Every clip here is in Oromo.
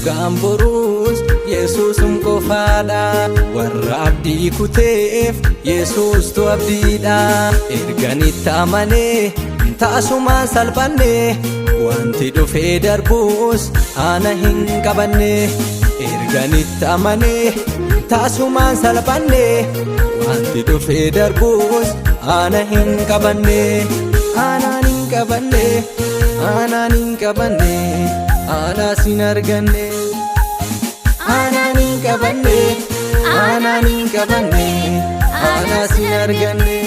Gamborus Yesusum qofaadha warra abdii kuteef Yesus tu abdiidha erganitti amanee taasumaan salphanne wanti dhufee darbus ana hin qabanne erganitti amanee taasumaan salphanne wanti dhufee darbus ana hin qabanne anaan hin qabanne anaan hin qabanne ana sin arganne anaan hin qabanne anaan hin qabanne ana sin arganne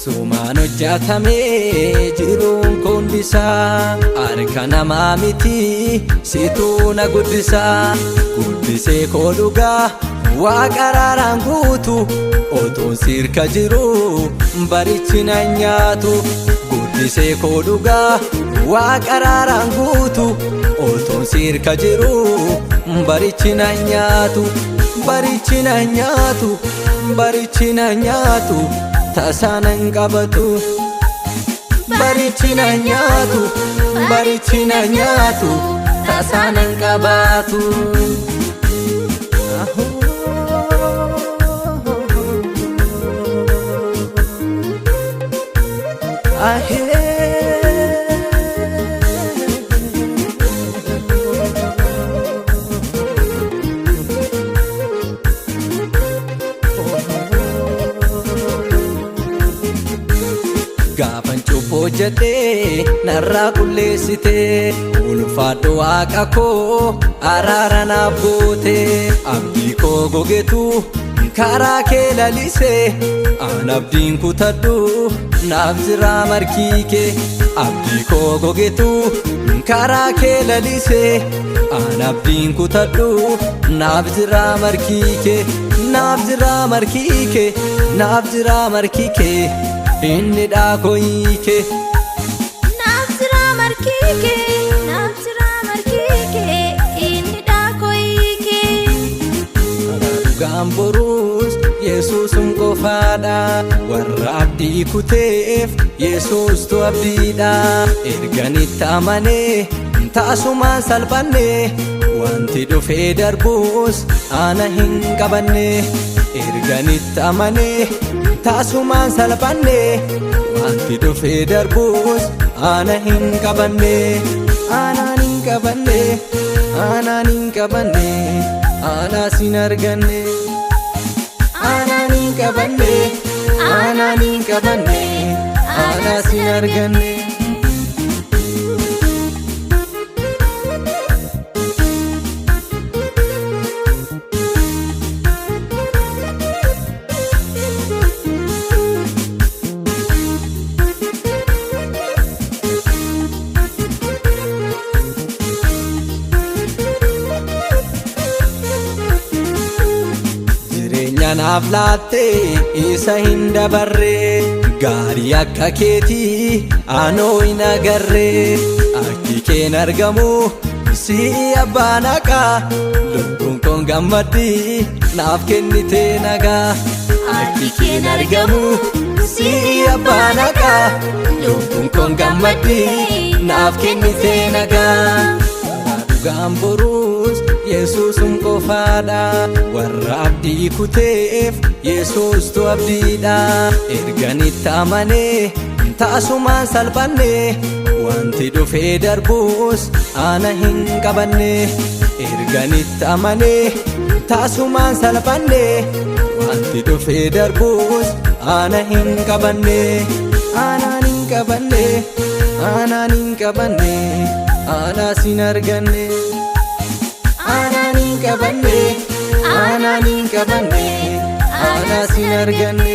Sumaan hojjatamee jiruun kundisaa harka namaa miti situu na guddisaa guddisee koo dhugaa Waaqa araaraan guutu otoon sirka jiru barichi na nyaatu guddisee koo dhugaa Waaqa araaraan guutu otoon sirka jiru barichi na nyaatu barichi na nyaatu barichi na nyaatu Tasanan qabatu barichi na nyaatu barichi na nyaatu tasanan qabatu Gaafan cubbuu hojjedhee narraa qulleessite ulfaadhu Waaqa koo araara naaf goote abdii koo gogetu karaa kee lalisee an abdiin kutadhu naaf jira markii kee abdii koo gogetu karaa kee lalisee an abdiin kutadhu naaf jira markii kee naaf jira markii kee naaf jira markii kee inni dhaakoyike naaf jira markike naaf jira markike inni dhaakoyike Gamborus Yesusum qofaadha warra abdii kuteef Yesus tu abdiidha erganitti amanee taasumaan salphanne wanti dhufee darbus ana hin qabanne erganitti amanee taasumaan salphanne wanti dhufee darbus ana hin qabanne anaan hin qabanne anaan hin qabanne ana sin arganne anaan hin qabanne anaan hin qabanne ana sin arganne Naaf laatte isa hin dabarre gaarii akka keetii anoo hin agarre akki keen argamu si abbaa naqaa lubbuun koon gammaddi naaf kennite nagaa akki keen argamu si abbaa naqaa lubbuun koon gammaddi naaf kennite nagaa Gamborus Yesusum qofaadha warra abdii kuteef Yesus tu abdiidha erganitti amanee taasumaan salphanne wanti dhufee darbus ana hin qabanne erganitti amanee taasumaan salphanne wanti dhufee darbus ana hin qabanne anaan hin qabanne anaan hin qabanne ana sin arganne anaan hin qabanne anaan hin qabanne ana sin arganne